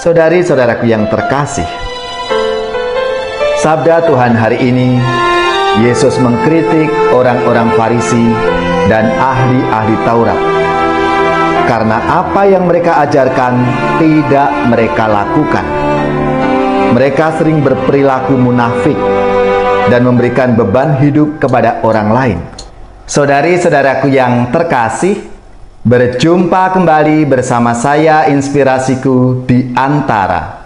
Saudari-saudaraku yang terkasih, sabda Tuhan hari ini, Yesus mengkritik orang-orang Farisi dan ahli-ahli Taurat karena apa yang mereka ajarkan tidak mereka lakukan. Mereka sering berperilaku munafik dan memberikan beban hidup kepada orang lain. Saudari-saudaraku yang terkasih, berjumpa kembali bersama saya Inspirasiku di Antara.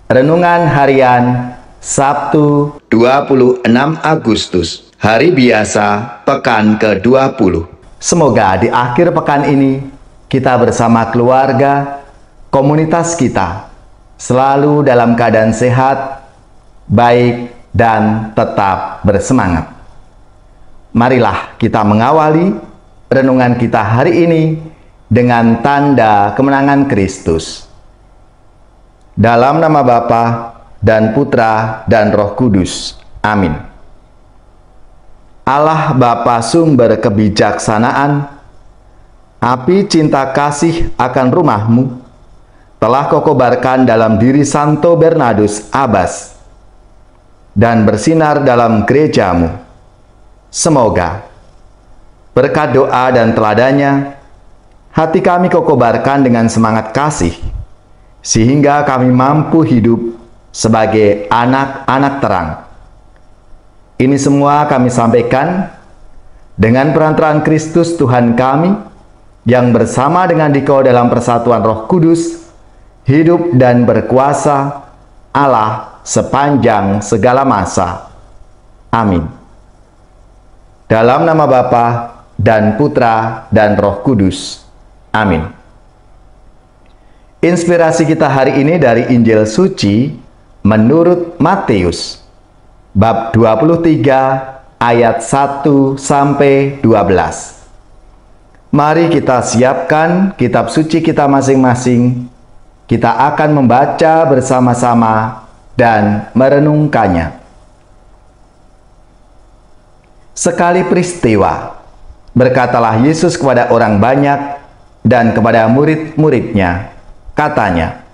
Renungan harian Sabtu 26 Agustus, hari biasa pekan ke-20. Semoga di akhir pekan ini kita bersama keluarga, komunitas kita selalu dalam keadaan sehat, baik, dan tetap bersemangat. Marilah kita mengawali renungan kita hari ini dengan tanda kemenangan Kristus. Dalam nama Bapa dan Putra dan Roh Kudus. Amin. Allah Bapa sumber kebijaksanaan, api cinta kasih akan rumahmu telah Kau kobarkan dalam diri Santo Bernardus Abbas dan bersinar dalam gerejamu. Semoga berkat doa dan teladannya, hati kami Kau kobarkan dengan semangat kasih, sehingga kami mampu hidup sebagai anak-anak terang. Ini semua kami sampaikan dengan perantaraan Kristus Tuhan kami, yang bersama dengan Dikau dalam persatuan Roh Kudus, hidup dan berkuasa Allah sepanjang segala masa. Amin. Dalam nama Bapa dan Putra dan Roh Kudus. Amin. Inspirasi kita hari ini dari Injil Suci menurut Matius, bab 23 ayat 1 sampai 12. Mari kita siapkan kitab suci kita masing-masing. Kita akan membaca bersama-sama dan merenungkannya. Sekali peristiwa, berkatalah Yesus kepada orang banyak dan kepada murid-muridnya, katanya,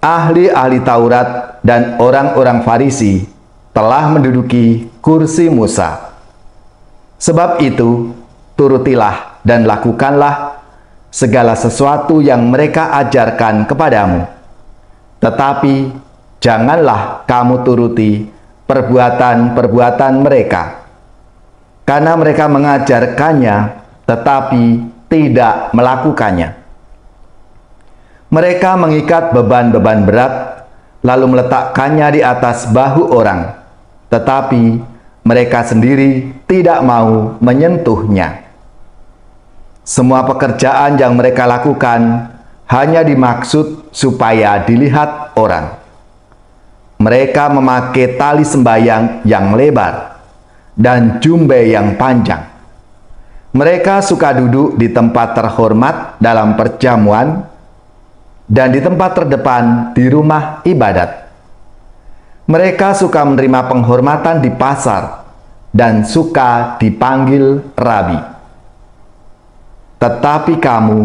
ahli-ahli Taurat dan orang-orang Farisi telah menduduki kursi Musa. Sebab itu, turutilah dan lakukanlah segala sesuatu yang mereka ajarkan kepadamu. Tetapi, janganlah kamu turuti perbuatan-perbuatan mereka, karena mereka mengajarkannya, tetapi tidak melakukannya. Mereka mengikat beban-beban berat, lalu meletakkannya di atas bahu orang, tetapi mereka sendiri tidak mau menyentuhnya. Semua pekerjaan yang mereka lakukan hanya dimaksud supaya dilihat orang. Mereka memakai tali sembahyang yang lebar dan jumbe yang panjang. Mereka suka duduk di tempat terhormat dalam perjamuan dan di tempat terdepan di rumah ibadat. Mereka suka menerima penghormatan di pasar dan suka dipanggil rabi. Tetapi kamu,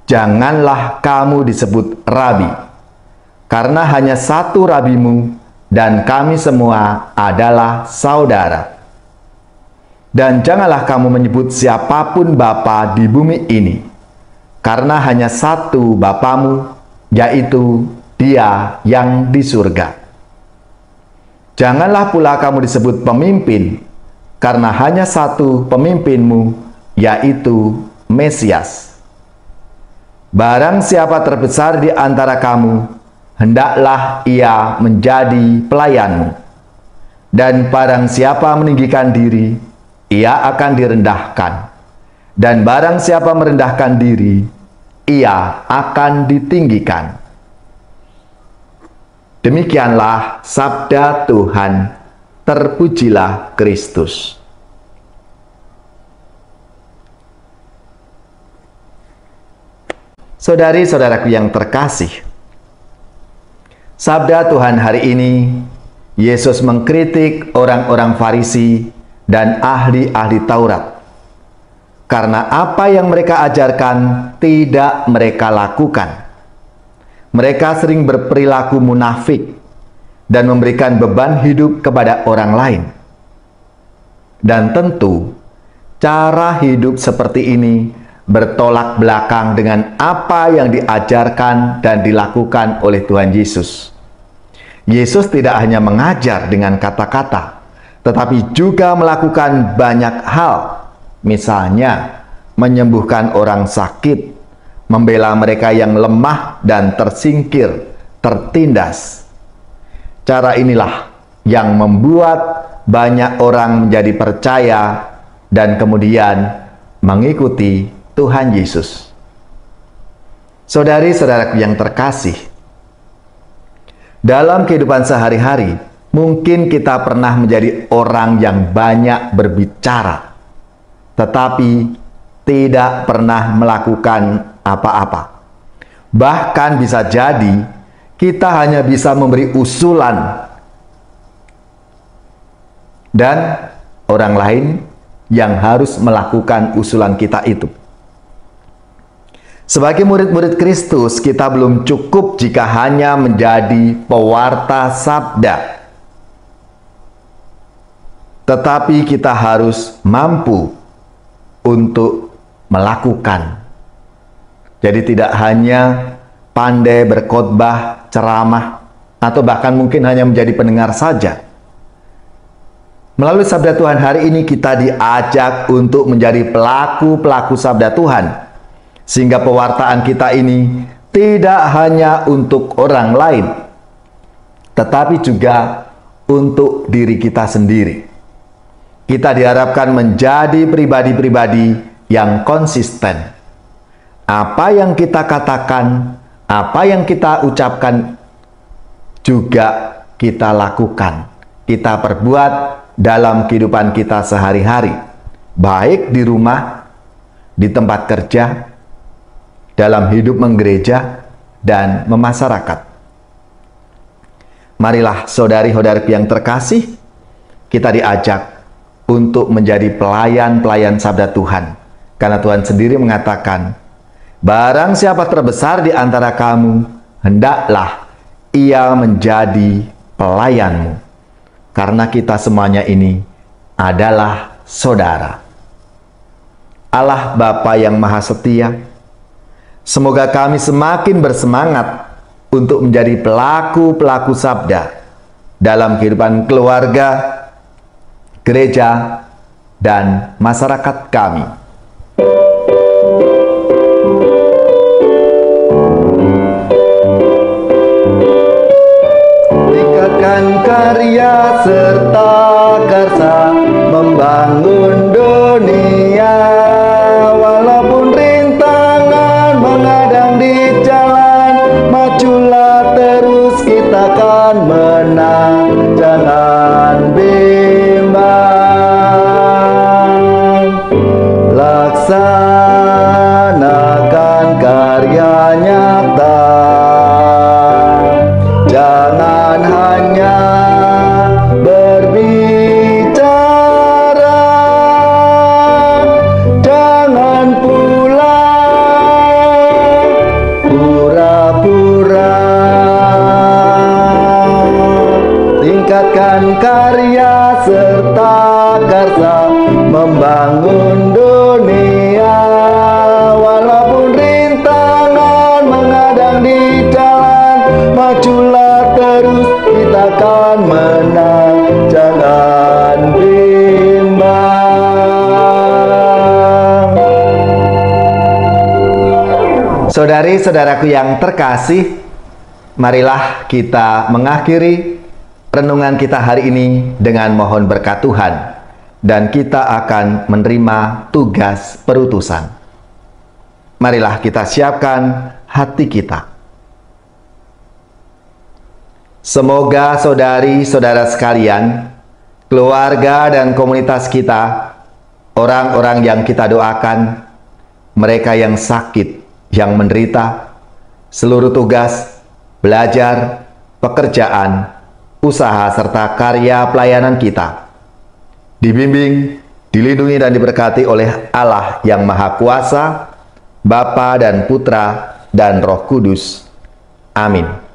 janganlah kamu disebut rabi, karena hanya satu rabimu dan kami semua adalah saudara. Dan janganlah kamu menyebut siapapun bapa di bumi ini, karena hanya satu Bapamu, yaitu Dia yang di surga. Janganlah pula kamu disebut pemimpin, karena hanya satu pemimpinmu, yaitu Mesias. Barang siapa terbesar di antara kamu, hendaklah ia menjadi pelayanmu. Dan barang siapa meninggikan diri, ia akan direndahkan, dan barang siapa merendahkan diri, ia akan ditinggikan. Demikianlah sabda Tuhan. Terpujilah Kristus. Saudari-saudaraku yang terkasih, sabda Tuhan hari ini, Yesus mengkritik orang-orang Farisi dan ahli-ahli Taurat karena apa yang mereka ajarkan tidak mereka lakukan. mereka sering berperilaku munafik dan memberikan beban hidup kepada orang lain. Dan tentu, cara hidup seperti ini bertolak belakang dengan apa yang diajarkan dan dilakukan oleh Tuhan Yesus. Yesus tidak hanya mengajar dengan kata-kata, tetapi juga melakukan banyak hal. Misalnya, menyembuhkan orang sakit, membela mereka yang lemah dan tersingkir, tertindas. Cara inilah yang membuat banyak orang menjadi percaya dan kemudian mengikuti Tuhan Yesus. Saudari-saudaraku yang terkasih, dalam kehidupan sehari-hari, mungkin kita pernah menjadi orang yang banyak berbicara, tetapi tidak pernah melakukan apa-apa. Bahkan bisa jadi kita hanya bisa memberi usulan dan orang lain yang harus melakukan usulan kita itu. Sebagai murid-murid Kristus, kita belum cukup jika hanya menjadi pewarta sabda. Tetapi kita harus mampu untuk melakukan. Jadi tidak hanya pandai berkhotbah, ceramah, atau bahkan mungkin hanya menjadi pendengar saja. Melalui sabda Tuhan hari ini kita diajak untuk menjadi pelaku-pelaku sabda Tuhan. Sehingga pewartaan kita ini tidak hanya untuk orang lain, tetapi juga untuk diri kita sendiri. Kita diharapkan menjadi pribadi-pribadi yang konsisten. Apa yang kita katakan, apa yang kita ucapkan, juga kita lakukan. Kita perbuat dalam kehidupan kita sehari-hari, baik di rumah, di tempat kerja, dalam hidup menggereja, dan memasyarakat. Marilah saudari-saudariku yang terkasih, kita diajak untuk menjadi pelayan-pelayan sabda Tuhan. Karena Tuhan sendiri mengatakan, barang siapa terbesar di antara kamu, hendaklah ia menjadi pelayanmu. Karena kita semuanya ini adalah saudara. Allah Bapa yang Maha Setia, semoga kami semakin bersemangat untuk menjadi pelaku-pelaku sabda dalam kehidupan keluarga, gereja, dan masyarakat kami. Tingkatkan karya serta karsa membangun dunia, walaupun rintangan menghadang di jalan, majulah terus, kita akan menang, jangan bimbang. Laksanakan karya nyata, jangan hanya berbicara, jangan pula pura-pura. Tingkatkan karya serta karsa membangun dunia, walaupun rintangan menghadang di jalan, majulah terus, kita akan menang, jangan bimbang. Saudari-saudaraku yang terkasih, marilah kita mengakhiri renungan kita hari ini dengan mohon berkat Tuhan, dan kita akan menerima tugas perutusan. Marilah kita siapkan hati kita. Semoga saudari-saudara sekalian, keluarga dan komunitas kita, orang-orang yang kita doakan, mereka yang sakit, yang menderita, seluruh tugas, belajar, pekerjaan, usaha, serta karya pelayanan kita dibimbing, dilindungi, dan diberkati oleh Allah yang Maha Kuasa, Bapa dan Putra dan Roh Kudus. Amin.